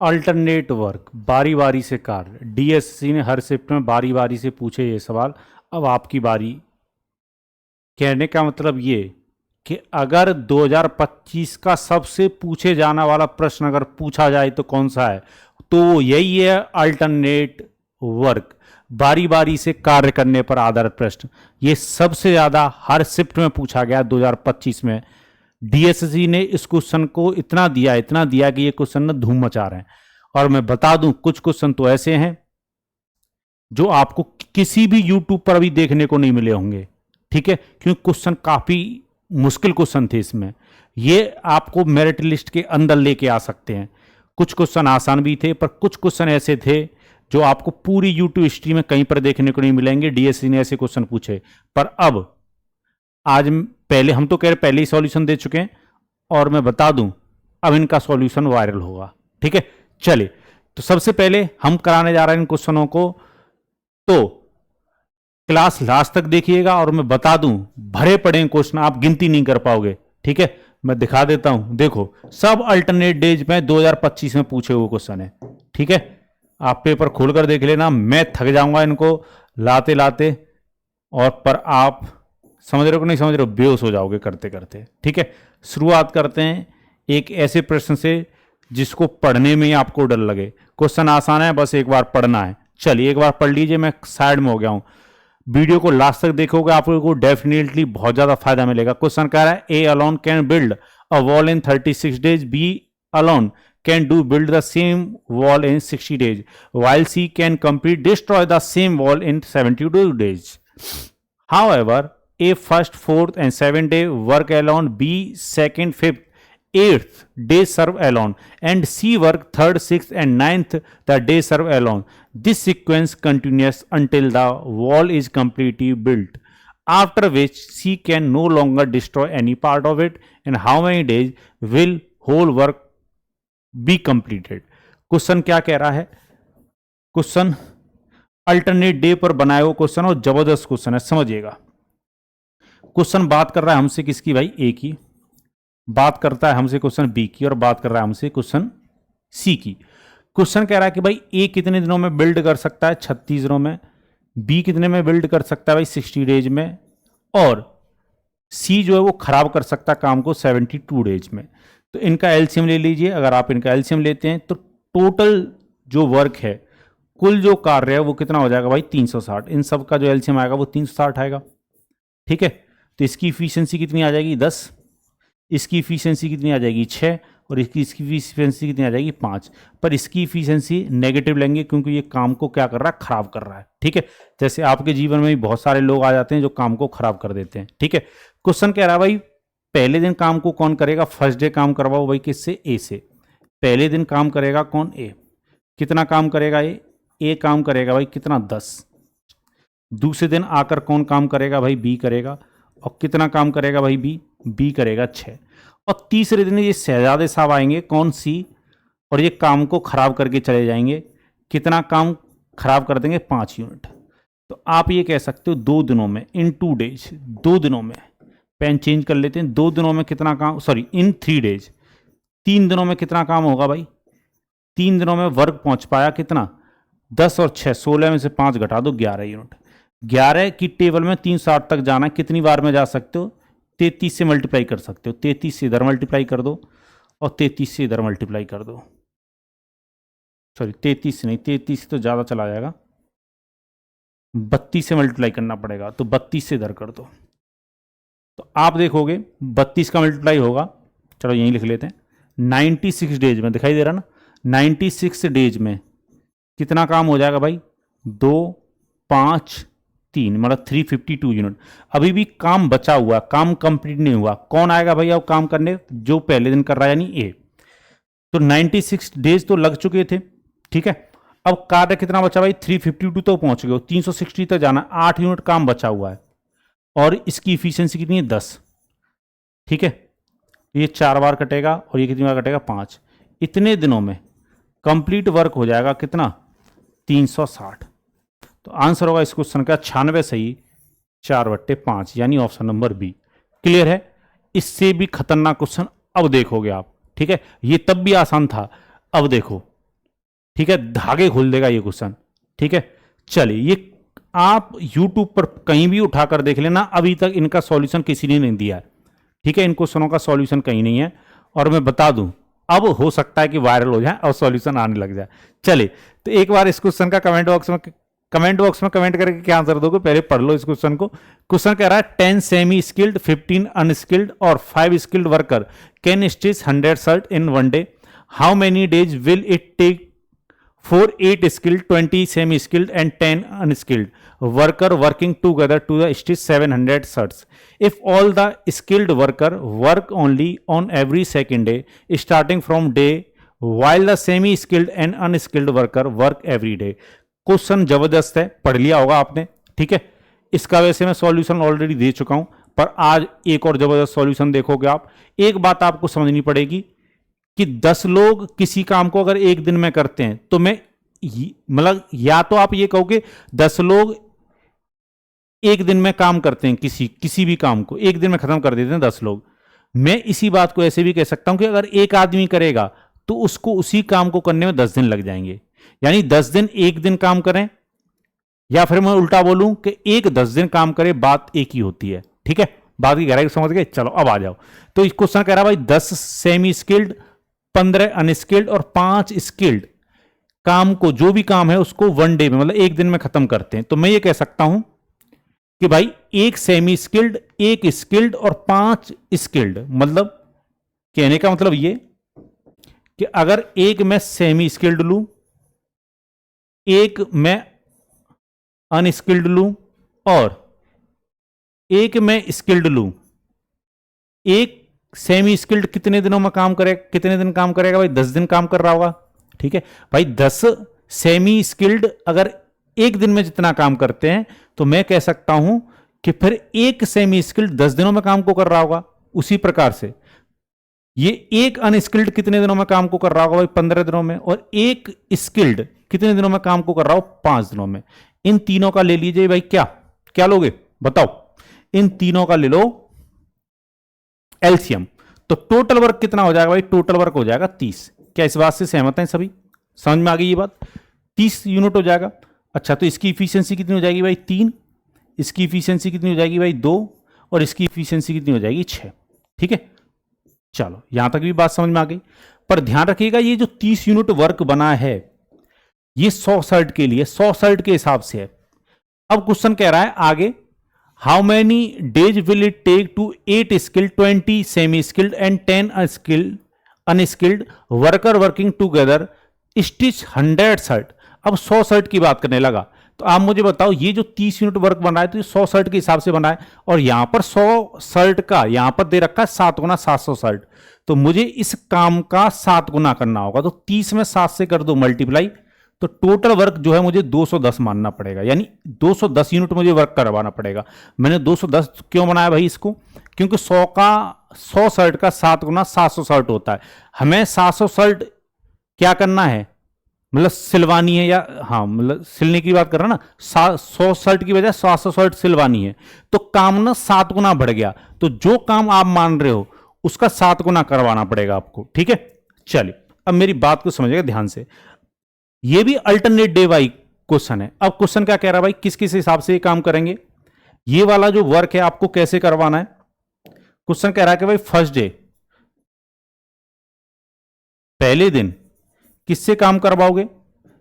Alternate work, बारी बारी से कार्य। डीएससी ने हर शिफ्ट में बारी बारी से पूछे ये सवाल। अब आपकी बारी। कहने का मतलब ये कि अगर 2025 का सबसे पूछे जाने वाला प्रश्न अगर पूछा जाए तो कौन सा है, तो वो यही है, अल्टरनेट वर्क, बारी बारी से कार्य करने पर आधारित प्रश्न। ये सबसे ज्यादा हर शिफ्ट में पूछा गया 2025 में। डीएससी ने इस क्वेश्चन को इतना दिया कि ये क्वेश्चन ना धूम मचा रहे हैं। और मैं बता दूं, कुछ क्वेश्चन तो ऐसे हैं जो आपको किसी भी यूट्यूब पर अभी देखने को नहीं मिले होंगे। ठीक है, क्योंकि क्वेश्चन काफी मुश्किल क्वेश्चन थे इसमें। ये आपको मेरिट लिस्ट के अंदर लेके आ सकते हैं। कुछ क्वेश्चन आसान भी थे, पर कुछ क्वेश्चन ऐसे थे जो आपको पूरी यूट्यूब हिस्ट्री में कहीं पर देखने को नहीं मिलेंगे। डीएससी ने ऐसे क्वेश्चन पूछे। पर अब आज पहले हम तो कह रहे पहले ही सॉल्यूशन दे चुके हैं, और मैं बता दूं अब इनका सॉल्यूशन वायरल होगा। ठीक है, चलिए, तो सबसे पहले हम कराने जा रहे हैं इन क्वेश्चनों को, तो क्लास लास्ट तक देखिएगा। और मैं बता दूं, भरे पड़े क्वेश्चन, आप गिनती नहीं कर पाओगे। ठीक है, मैं दिखा देता हूं, देखो सब अल्टरनेट डेज में 2025 में पूछे हुए क्वेश्चन है। ठीक है, आप पेपर खोलकर देख लेना, मैं थक जाऊंगा इनको लाते लाते, और पर आप समझ रहे हो कि नहीं समझ रहे हो, बेहोश हो जाओगे करते करते। ठीक है, शुरुआत करते हैं एक ऐसे प्रश्न से जिसको पढ़ने में ही आपको डर लगे। क्वेश्चन आसान है, बस एक बार पढ़ना है। चलिए एक बार पढ़ लीजिए, मैं साइड में हो गया हूं। वीडियो को लास्ट तक देखोगे, आपको डेफिनेटली बहुत ज्यादा फायदा मिलेगा। क्वेश्चन कह रहा है, A alone can build a wall in 36 days, B alone can do build the same wall in 60 days, while C can complete destroy the same wall in 72 days. However, A first, fourth and 7th day work alone, B second, fifth, 8th day serve alone, and C work 3rd, 6th and 9th the day serve alone. This sequence continues until the wall is completely built, after which C can no longer destroy any part of it. And how many days will whole work be completed? Question क्या कह रहा है? Question alternate day पर बनाया हुआ question, और जबरदस्त question है, समझिएगा। क्वेश्चन बात कर रहा है हमसे किसकी भाई? ए की। बात करता है हमसे क्वेश्चन बी की, और बात कर रहा है हमसे क्वेश्चन सी की। क्वेश्चन कह रहा है कि भाई ए कितने दिनों में बिल्ड कर सकता है? 36 दिनों में। बी कितने में बिल्ड कर सकता है भाई? 60 डेज में। और सी जो है वो खराब कर सकता है काम को 72 डेज में। तो इनका एलसीएम ले लीजिए। अगर आप इनका एलसीएम लेते हैं तो टोटल जो वर्क है, कुल जो कार्य है, वो कितना हो जाएगा भाई? 360। इन सब का जो एलसीएम आएगा वो 360 आएगा। ठीक है, तो इसकी इफिशियंसी कितनी आ जाएगी? 10। इसकी इफिशियंसी कितनी आ जाएगी? 6। और इसकी इफिशियंसी कितनी आ जाएगी? 5। पर इसकी इफिशियंसी नेगेटिव लेंगे, क्योंकि ये काम को क्या कर रहा है? खराब कर रहा है। ठीक है, जैसे आपके जीवन में भी बहुत सारे लोग आ जाते हैं जो काम को खराब कर देते हैं। ठीक है, क्वेश्चन कह रहा है भाई पहले दिन काम को कौन करेगा? फर्स्ट डे काम करवाओ भाई किससे? ए से। पहले दिन काम करेगा कौन? ए। कितना काम करेगा ए? ए काम करेगा भाई कितना? 10। दूसरे दिन आकर कौन काम करेगा भाई? बी करेगा। और कितना काम करेगा भाई? बी। बी करेगा 6। और तीसरे दिन ये शहजादे साहब आएंगे, कौन? सी। और ये काम को खराब करके चले जाएंगे। कितना काम खराब कर देंगे? 5 यूनिट। तो आप ये कह सकते हो 2 दिनों में, इन 2 डेज, 2 दिनों में, पेन चेंज कर लेते हैं, 2 दिनों में कितना काम, सॉरी इन 3 डेज, 3 दिनों में कितना काम होगा भाई? 3 दिनों में वर्क पहुंच पाया कितना? 10 और 6, 16 में से 5 घटा दो, 11 यूनिट। 11 की टेबल में 360 तक जाना है, कितनी बार में जा सकते हो? 33 से मल्टीप्लाई कर सकते हो। 33 से इधर मल्टीप्लाई कर दो, और 33 से इधर मल्टीप्लाई कर दो। सॉरी 33 से नहीं, 33 से तो ज़्यादा चला जाएगा, 32 से मल्टीप्लाई करना पड़ेगा। तो 32 से इधर कर दो, तो आप देखोगे 32 का मल्टीप्लाई होगा, चलो यहीं लिख लेते हैं, 96 डेज में। दिखाई दे रहा ना? 96 डेज में कितना काम हो जाएगा भाई? 2, 5, 3, मतलब 352 यूनिट। अभी भी काम बचा हुआ, काम कंप्लीट नहीं हुआ। कौन आएगा भाई अब काम करने? जो पहले दिन कर रहा है, यानी ए। तो 96 डेज तो लग चुके थे। ठीक है, अब कार्य कितना बचा भाई? 352 तो पहुंच गए, 360 तक जाना, 8 यूनिट काम बचा हुआ है। और इसकी इफिशियंसी कितनी है? 10। ठीक है, ये 4 बार कटेगा, और ये कितनी बार कटेगा? 5। इतने दिनों में कंप्लीट वर्क हो जाएगा कितना? 360। तो आंसर होगा इस क्वेश्चन का 96 सही, 4/5, यानी ऑप्शन नंबर बी। क्लियर है? इससे भी खतरनाक क्वेश्चन अब देखोगे आप। ठीक है, ये तब भी आसान था, अब देखो ठीक है, धागे खोल देगा ये क्वेश्चन। ठीक है, चलिए ये आप YouTube पर कहीं भी उठाकर देख लेना, अभी तक इनका सॉल्यूशन किसी ने नहीं दिया है। ठीक है, इन क्वेश्चनों का सॉल्यूशन कहीं नहीं है। और मैं बता दूं, अब हो सकता है कि वायरल हो जाए और सॉल्यूशन आने लग जाए। चलिए, तो एक बार इस क्वेश्चन का कमेंट बॉक्स में कमेंट करके क्या आंसर दोगे, पहले पढ़ लो इस क्वेश्चन को। क्वेश्चन कह रहा है 10 सेमी स्किल्ड, 15 अनस्किल्ड और 5 skilled worker can stitch 100 shirt in one day. How many days will it take for 8 skilled, 20 semi-skilled and 10 unskilled worker working together to stitch 700 shirts? If all the skilled worker work only on every second day starting from day, while the semi-skilled and unskilled worker work every day. Question जबरदस्त है, पढ़ लिया होगा आपने। ठीक है, इसका वैसे मैं सॉल्यूशन ऑलरेडी दे चुका हूं, पर आज एक और जबरदस्त सॉल्यूशन देखोगे आप। एक बात आपको समझनी पड़ेगी कि 10 लोग किसी काम को अगर एक दिन में करते हैं तो मैं मतलब या तो आप ये कहोगे 10 लोग एक दिन में काम करते हैं, किसी भी काम को एक दिन में खत्म कर देते हैं 10 लोग। मैं इसी बात को ऐसे भी कह सकता हूं कि अगर एक आदमी करेगा तो उसको उसी काम को करने में 10 दिन लग जाएंगे। यानी 10 दिन एक दिन काम करें, या फिर मैं उल्टा बोलूं कि एक 10 दिन काम करे, बात एक ही होती है। ठीक है, बात की गहराई समझ गए। चलो अब आ जाओ। तो इस क्वेश्चन कह रहा भाई 10 सेमी स्किल्ड, 15 अनस्किल्ड और 5 स्किल्ड काम को, जो भी काम है उसको वन डे में मतलब एक दिन में खत्म करते हैं। तो मैं ये कह सकता हूं कि भाई एक सेमी स्किल्ड, एक स्किल्ड और 5 स्किल्ड, मतलब कहने का मतलब ये कि अगर एक मैं सेमी स्किल्ड लूं, एक मैं अनस्किल्ड लूं और एक मैं स्किल्ड लूं, एक सेमी स्किल्ड कितने दिनों में काम करेगा, कितने दिन काम करेगा भाई? 10 दिन काम कर रहा होगा। ठीक है भाई, 10 सेमी स्किल्ड अगर एक दिन में जितना काम करते हैं तो मैं कह सकता हूं कि फिर एक सेमी स्किल्ड 10 दिनों में काम को कर रहा होगा। उसी प्रकार से ये एक अनस्किल्ड कितने दिनों में काम को कर रहा होगा भाई? 15 दिनों में। और एक स्किल्ड कितने दिनों में काम को कर रहा हो? 5 दिनों में। इन तीनों का ले लीजिए भाई, क्या क्या लोगे बताओ? इन तीनों का ले लो एलसीएम, तो टोटल वर्क कितना हो जाएगा भाई? टोटल वर्क हो जाएगा 30। क्या इस बात से सहमत हैं सभी? समझ में आ गई ये बात? 30 यूनिट हो जाएगा। अच्छा, तो इसकी इफिशियंसी कितनी हो जाएगी भाई? 3। इसकी इफिशियंसी कितनी हो जाएगी भाई? 2। और इसकी इफिशियंसी कितनी हो जाएगी? 6। ठीक है, चलो यहां तक भी बात समझ में आ गई। पर ध्यान रखिएगा, ये जो 30 यूनिट वर्क बना है ये 100 शर्ट के लिए, 100 शर्ट के हिसाब से है। अब क्वेश्चन कह रहा है आगे, how many days will it take to 8 skilled, 20 semi skilled and 10 unskilled worker working together stitch 100 shirt. अब 100 शर्ट की बात करने लगा, तो आप मुझे बताओ ये जो 30 यूनिट वर्क बना है तो ये 100 शर्ट के हिसाब से बना है, और यहां पर 100 शर्ट का यहां पर दे रखा है 7 गुना 700 शर्ट। तो मुझे इस काम का 7 गुना करना होगा, तो 30 में 7 से कर दो मल्टीप्लाई, तो टोटल वर्क जो है मुझे 210 मानना पड़ेगा। यानी 210 यूनिट मुझे वर्क करवाना पड़ेगा। मैंने 210 क्यों बनाया भाई इसको? क्योंकि 100 शर्ट का 7 गुना 700 शर्ट होता है। हमें 700 शर्ट क्या करना है, मतलब सिलवानी है, या हाँ मतलब सिलने की बात कर रहा ना, 100 शर्ट की बजाय 700 शर्ट सिलवानी है। तो काम ना 7 गुना बढ़ गया, तो जो काम आप मान रहे हो उसका 7 गुना करवाना पड़ेगा आपको। ठीक है, चलिए अब मेरी बात को समझिएगा ध्यान से। ये भी अल्टरनेट डे वाई क्वेश्चन है। अब क्वेश्चन क्या कह रहा है भाई, किस किस हिसाब से ये काम करेंगे, ये वाला जो वर्क है आपको कैसे करवाना है? क्वेश्चन कह रहा है कि भाई फर्स्ट डे, पहले दिन किससे काम करवाओगे?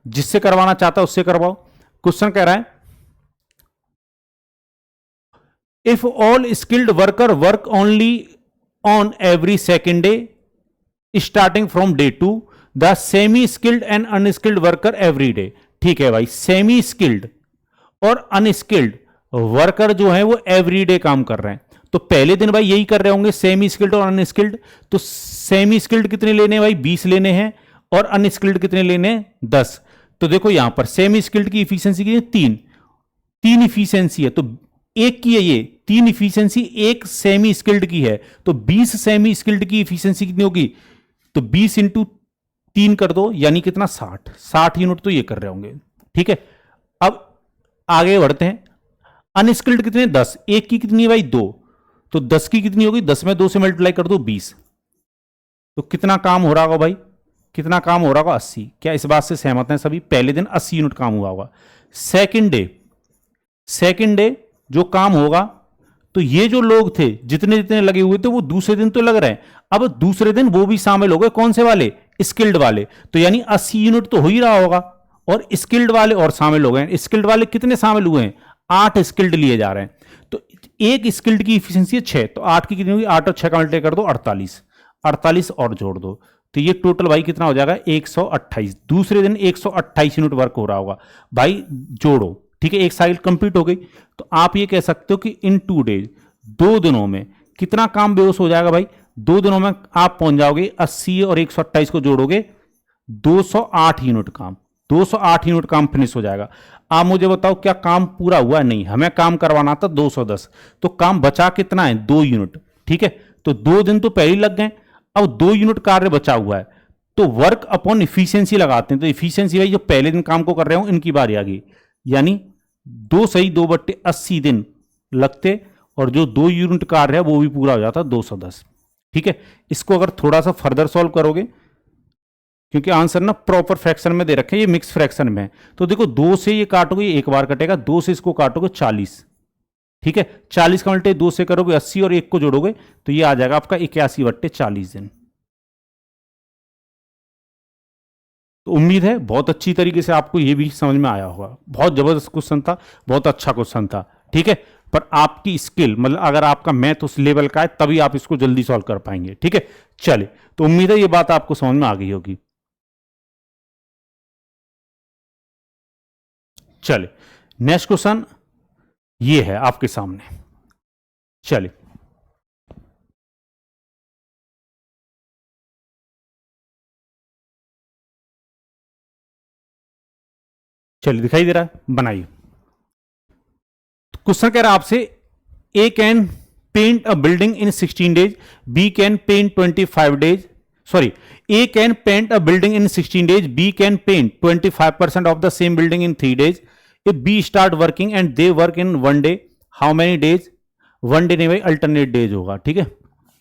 जिससे करवाना चाहता है उससे करवाओ। क्वेश्चन कह रहा है if all skilled worker work only on every second day starting from day 2, the semi skilled and unskilled worker every day. ठीक है भाई, सेमी स्किल्ड और अनस्किल्ड वर्कर जो है वो एवरी डे काम कर रहे हैं। तो पहले दिन भाई यही कर रहे होंगे, सेमी स्किल्ड और अनस्किल्ड। तो सेमी स्किल्ड कितने लेने हैं भाई? 20 लेने हैं, और अनस्किल्ड कितने लेने हैं? 10। तो देखो यहां पर सेमी स्किल्ड की इफिशियंसी कितनी है? 3 इफिशियंसी है, तो एक की है ये 3 इफिशियंसी, एक सेमी स्किल्ड की है, तो 20 सेमी स्किल्ड की इफिशियंसी कितनी होगी? तो 20 इंटू 3 कर दो, यानी कितना? 60 यूनिट तो ये कर रहे होंगे। ठीक है, अब आगे बढ़ते हैं। अनस्किल्ड कितने? 10। एक की कितनी है भाई? 2। तो 10 की कितनी होगी? 10 में 2 से मल्टीप्लाई कर दो, 20। तो कितना काम हो रहा होगा भाई? कितना काम हो रहा होगा 80। क्या इस बात से सहमत हैं सभी? पहले दिन 80 यूनिट काम हुआ होगा। सेकंड डे जो काम होगा, तो ये जो लोग थे जितने जितने लगे हुए थे वो दूसरे दिन तो लग रहे हैं, अब दूसरे दिन वो भी शामिल हो गए। कौन से वाले? स्किल्ड वाले। तो यानी 80 यूनिट तो हो ही रहा होगा, और स्किल्ड वाले और शामिल हो गए। स्किल्ड वाले कितने शामिल हुए हैं? 8 स्किल्ड लिए जा रहे हैं। तो एक स्किल्ड की इफिशियंसी है 6, तो 8 की कितनी होगी? 8 और 6 का मल्टीप्लाई कर दो 48, 48 और जोड़ दो, तो ये टोटल भाई कितना हो जाएगा? 128। दूसरे दिन 128 यूनिट वर्क हो रहा होगा भाई, जोड़ो। ठीक है, एक साइकिल कंप्लीट हो गई। तो आप ये कह सकते हो कि इन 2 डेज, 2 दिनों में कितना काम बेहोश हो जाएगा भाई? 2 दिनों में आप पहुंच जाओगे 80 और 128 को जोड़ोगे 208 यूनिट काम, 208 यूनिट काम फिनिश हो जाएगा। आप मुझे बताओ क्या काम पूरा हुआ? नहीं, हमें काम करवाना था 210, तो काम बचा कितना है? 2 यूनिट। ठीक है, तो 2 दिन तो पहले ही लग गए, अब 2 यूनिट कार्य बचा हुआ है, तो वर्क अपॉन इफिशियंसी लगाते हैं। तो इफिशियंसी भाई जो पहले दिन काम को कर रहे हो इनकी बारी आ गई, यानी 2 सही 2/80 दिन लगते, और जो 2 यूनिट कार्य है वो भी पूरा हो जाता 210। ठीक है, इसको अगर थोड़ा सा फर्दर सॉल्व करोगे, क्योंकि आंसर ना प्रॉपर फ्रैक्शन में दे रखे हैं, ये मिक्स फ्रैक्शन में है, तो देखो 2 से ये काटोगे, एक बार कटेगा, 2 से इसको काटोगे 40। ठीक है, 40 का मल्टीप्लाई 2 से करोगे 80 और 1 को जोड़ोगे तो ये आ जाएगा आपका 81/40 दिन। तो उम्मीद है बहुत अच्छी तरीके से आपको ये भी समझ में आया होगा। बहुत जबरदस्त क्वेश्चन था, बहुत अच्छा क्वेश्चन था। ठीक है, पर आपकी स्किल, मतलब अगर आपका मैथ उस लेवल का है तभी आप इसको जल्दी सॉल्व कर पाएंगे। ठीक है, चलिए, तो उम्मीद है ये बात आपको समझ में आ गई होगी। चलिए, नेक्स्ट क्वेश्चन ये है आपके सामने। चलिए, चलिए दिखाई दे रहा है, बनाइए। क्वेश्चन कह रहा है आपसे, A can paint a building in 16 days, B can paint 25 days, sorry, A can paint a building in 16 days, B can paint 25% of the same building in 3 days. If B start working and they work in 1 day, how many days? 1 day नहीं भाई, alternate days होगा। ठीक है,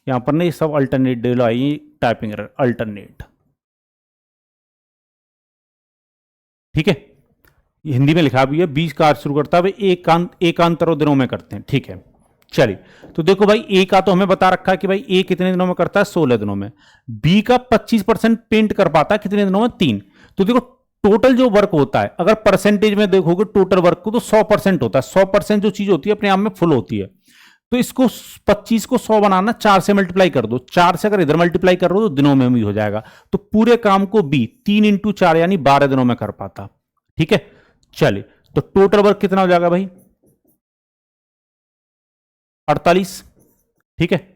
यहां पर नहीं, सब alternate day I, typing error, alternate. ठीक है, हिंदी में लिखा भी है, 20 कार्य शुरू करता है एकांतरों दिनों में करते हैं। ठीक है, चलिए, तो देखो भाई ए का तो हमें बता रखा है कि भाई ए कितने दिनों में करता है? 16 दिनों में। बी का 25% पेंट कर पाता है कितने दिनों में? 3। तो देखो टोटल जो वर्क होता है, अगर परसेंटेज में देखोगे टोटल वर्क को, तो 100% होता है। 100% जो चीज होती है अपने आप में फुल होती है। तो इसको 25 को 100 बनाना, 4 से मल्टीप्लाई कर दो। 4 से अगर इधर मल्टीप्लाई कर रहे हो तो दिनों में भी हो जाएगा। तो पूरे काम को बी 3 × 4 यानी 12 दिनों में कर पाता। ठीक है, चलिए, तो टोटल वर्क कितना हो जाएगा भाई? 48। ठीक है,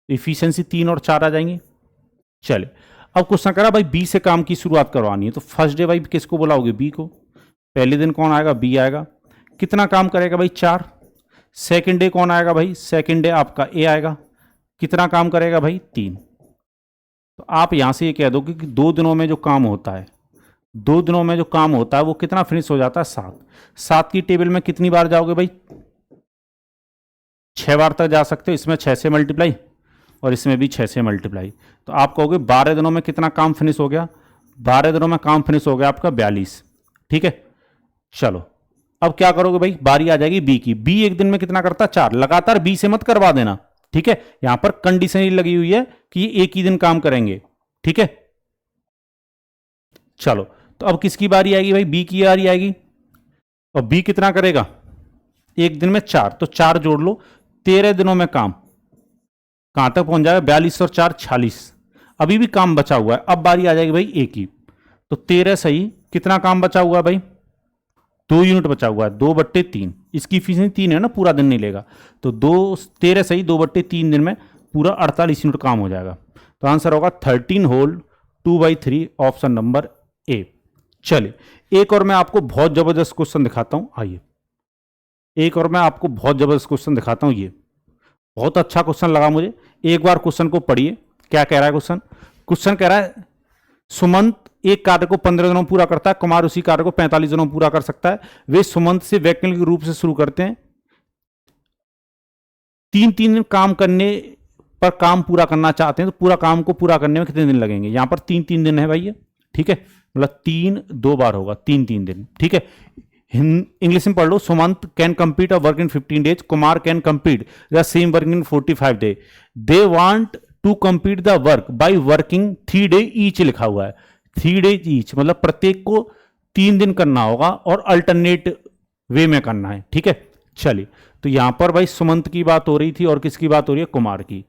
इफिशियंसी 3 और 4 आ जाएंगे। चलिए, अब क्वेश्चन करा भाई बी से काम की शुरुआत करवानी है, तो फर्स्ट डे भाई किसको बुलाओगे? बी को। पहले दिन कौन आएगा? बी आएगा। कितना काम करेगा भाई? 4। सेकंड डे कौन आएगा भाई? सेकंड डे आपका ए आएगा। कितना काम करेगा भाई? 3। तो आप यहां से ये कह दो कि 2 दिनों में जो काम होता है, 2 दिनों में जो काम होता है वो कितना फिनिश हो जाता है? 7। 7 की टेबल में कितनी बार जाओगे भाई? 6 बार तक जा सकते हो। इसमें 6 से मल्टीप्लाई और इसमें भी 6 से मल्टीप्लाई, तो आप कहोगे 12 दिनों में कितना काम फिनिश हो गया? 12 दिनों में काम फिनिश हो गया आपका 42। ठीक है, चलो, अब क्या करोगे भाई? बारी आ जाएगी बी की। बी एक दिन में कितना करता है? 4। लगातार बी से मत करवा देना। ठीक है, यहां पर कंडीशन ही लगी हुई है कि ये एक ही दिन काम करेंगे। ठीक है, चलो, तो अब किसकी बारी आएगी भाई? बी की बारी आएगी। और बी कितना करेगा? एक दिन में 4, तो 4 जोड़ लो, 13 दिनों में काम कहां तक पहुंच जाएगा? 42 और 4 46। अभी भी काम बचा हुआ है। अब बारी आ जाएगी भाई ए की, तो 13 सही, कितना काम बचा हुआ है भाई? 2 यूनिट बचा हुआ है, 2/3। इसकी इफिशियंसी 3 है ना, पूरा दिन नहीं लेगा, तो 13 सही, 2/3 दिन में पूरा 48 यूनिट काम हो जाएगा। तो आंसर होगा 13 होल 2/3, ऑप्शन नंबर ए। चलिए, एक और मैं आपको बहुत जबरदस्त क्वेश्चन दिखाता हूं, आइए। एक और मैं आपको बहुत जबरदस्त क्वेश्चन दिखाता हूं, ये बहुत अच्छा क्वेश्चन लगा मुझे। एक बार क्वेश्चन को पढ़िए, क्या कह रहा है क्वेश्चन? क्वेश्चन कह रहा है सुमंत एक कार्य को 15 दिनों में पूरा करता है, कुमार उसी कार्य को 45 दिनों में पूरा कर सकता है। वे सुमंत से वैकल्पिक रूप से शुरू करते हैं, 3-3 दिन काम करने पर काम पूरा करना चाहते हैं तो पूरा काम को पूरा करने में कितने दिन लगेंगे। यहां पर 3-3 दिन है भाई ये, ठीक है, मतलब 3 2 बार होगा, 3-3 दिन, ठीक है। इंग्लिश में पढ़ लो। Sumant can complete a work in 15 days, Kumar can complete the same work in 45 day, they want to complete the work by working 3 day each लिखा हुआ है। 3 डेज ईच मतलब प्रत्येक को 3 दिन करना होगा और अल्टरनेट वे में करना है, ठीक है। चलिए, तो यहां पर भाई सुमंत की बात हो रही थी और किसकी बात हो रही है, कुमार की।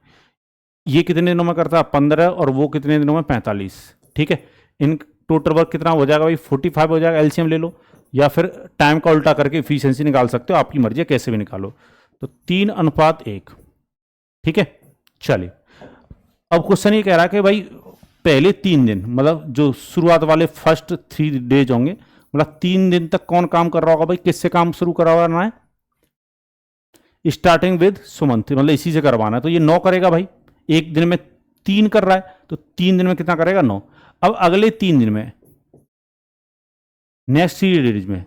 ये कितने दिनों में करता है, 15, और वो कितने दिनों में, 45, ठीक है। इन टोटल वर्क कितना हो जाएगा भाई, 45 हो जाएगा। एलसीएम ले लो या फिर टाइम का उल्टा करके इफिशियंसी निकाल सकते हो, आपकी मर्जी है, कैसे भी निकालो। तो 3:1, ठीक है। चलिए, अब क्वेश्चन ये कह रहा है कि भाई पहले 3 दिन मतलब जो शुरुआत वाले फर्स्ट 3 डेज होंगे, मतलब 3 दिन तक कौन काम कर रहा होगा भाई, किससे काम शुरू करवाना है, स्टार्टिंग विद सुमंत, मतलब इसी से करवाना है। तो ये 9 करेगा भाई, एक दिन में 3 कर रहा है तो 3 दिन में कितना करेगा, 9। अब अगले 3 दिन में, नेक्स्ट 3 डेज में,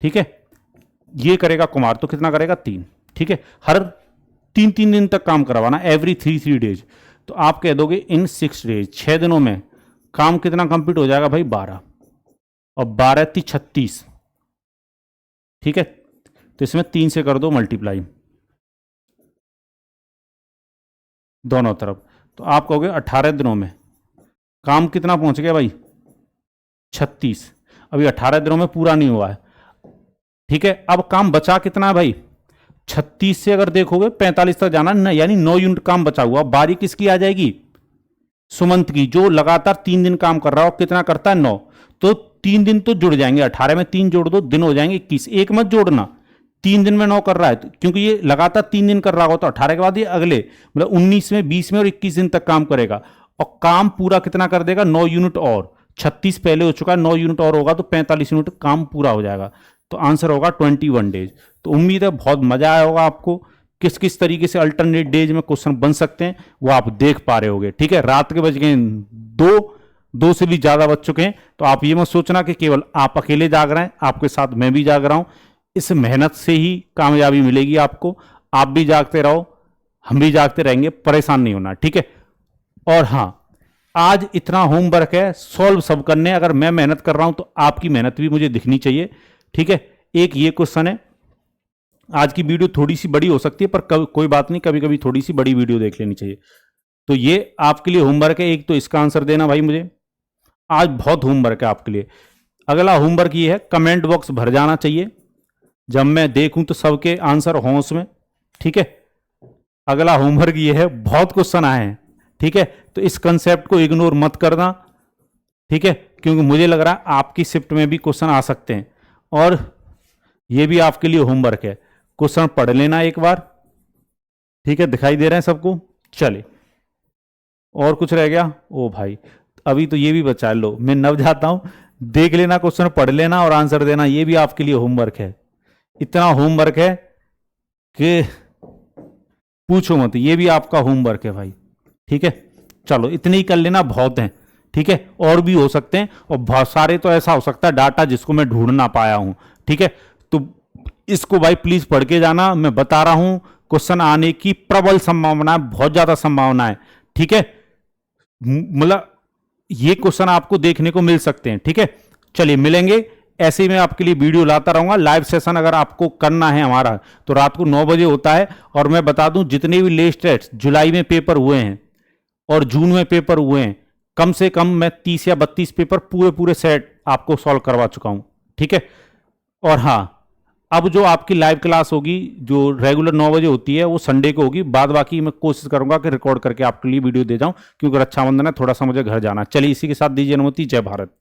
ठीक है, ये करेगा कुमार, तो कितना करेगा, 3, ठीक है। हर 3-3 दिन तक काम करवाना, एवरी 3 डेज। तो आप कह दोगे इन 6 डेज, 6 दिनों में काम कितना कंप्लीट हो जाएगा भाई, 12, और 12 × 36, ठीक है। तो इसमें 3 से कर दो मल्टीप्लाई दोनों तरफ, तो आप कहोगे 18 दिनों में काम कितना पहुंच गया भाई, 36। अभी 18 दिनों में पूरा नहीं हुआ है, ठीक है। अब काम बचा कितना है भाई, 36 से अगर देखोगे 45 तक जाना ना, यानी 9 यूनिट काम बचा हुआ। बारी किसकी आ जाएगी, सुमंत की, जो लगातार 3 दिन काम कर रहा हो। कितना करता है, 9, तो 3 दिन तो जुड़ जाएंगे, 18 में 3 जोड़ दो, दिन हो जाएंगे 21। एक मत जोड़ना, 3 दिन में 9 कर रहा है, क्योंकि ये लगातार 3 दिन कर रहा होगा, तो 18 के बाद ये अगले मतलब 19 में, 20 में और 21 दिन तक काम करेगा, और काम पूरा कितना कर देगा, 9 यूनिट और। 36 पहले हो चुका है, 9 यूनिट और होगा तो 45 यूनिट काम पूरा हो जाएगा। तो आंसर होगा 21 डेज। तो उम्मीद है बहुत मजा आया होगा आपको। किस किस तरीके से अल्टरनेट डेज में क्वेश्चन बन सकते हैं वो आप देख पा रहे होगे, ठीक है। रात के बज गए 2 से भी ज्यादा बज चुके हैं, तो आप ये मत सोचना कि केवल आप अकेले जाग रहे हैं, आपके साथ मैं भी जाग रहा हूं। इस मेहनत से ही कामयाबी मिलेगी आपको। आप भी जागते रहो, हम भी जागते रहेंगे, परेशान नहीं होना, ठीक है। और हां, आज इतना होमवर्क है, सॉल्व सब करने। अगर मैं मेहनत कर रहा हूं तो आपकी मेहनत भी मुझे दिखनी चाहिए, ठीक है। एक ये क्वेश्चन है, आज की वीडियो थोड़ी सी बड़ी हो सकती है, पर कोई बात नहीं, कभी कभी थोड़ी सी बड़ी वीडियो देख लेनी चाहिए। तो ये आपके लिए होमवर्क है, एक तो इसका आंसर देना भाई मुझे। आज बहुत होमवर्क है आपके लिए। अगला होमवर्क ये है, कमेंट बॉक्स भर जाना चाहिए, जब मैं देखूं तो सबके आंसर हों उसमें, ठीक है। अगला होमवर्क ये है, बहुत क्वेश्चन आए हैं, ठीक है, तो इस कंसेप्ट को इग्नोर मत करना, ठीक है, क्योंकि मुझे लग रहा है आपकी शिफ्ट में भी क्वेश्चन आ सकते हैं, और ये भी आपके लिए होमवर्क है। क्वेश्चन पढ़ लेना एक बार, ठीक है। दिखाई दे रहे हैं सबको, चलिए। और कुछ रह गया, ओ भाई अभी तो ये भी बचा लो, मैं नब जाता हूं, देख लेना, क्वेश्चन पढ़ लेना और आंसर देना, ये भी आपके लिए होमवर्क है। इतना होमवर्क है कि पूछो मत, ये भी आपका होमवर्क है भाई, ठीक है। चलो इतने ही कर लेना, बहुत हैं, ठीक है। और भी हो सकते हैं, और बहुत सारे तो ऐसा हो सकता है डाटा जिसको मैं ढूंढ ना पाया हूं, ठीक है। तो इसको भाई प्लीज पढ़ के जाना। मैं बता रहा हूं क्वेश्चन आने की प्रबल संभावना है, बहुत ज्यादा संभावना है, ठीक है। मतलब ये क्वेश्चन आपको देखने को मिल सकते हैं, ठीक है। चलिए मिलेंगे, ऐसे ही मैं आपके लिए वीडियो लाता रहूंगा। लाइव सेशन अगर आपको करना है हमारा तो रात को 9 बजे होता है। और मैं बता दूं, जितने भी लेटेस्ट टेस्ट जुलाई में पेपर हुए हैं और जून में पेपर हुए हैं, कम से कम मैं 30 या 32 पेपर पूरे सेट आपको सॉल्व करवा चुका हूं, ठीक है। और हां, अब जो आपकी लाइव क्लास होगी, जो रेगुलर 9 बजे होती है, वो संडे को होगी। बाद बाकी मैं कोशिश करूंगा कि रिकॉर्ड करके आपके लिए वीडियो दे जाऊं, क्योंकि रक्षाबंधन है, थोड़ा सा मुझे घर जाना। चलिए इसी के साथ दीजिए अनुमति। जय भारत।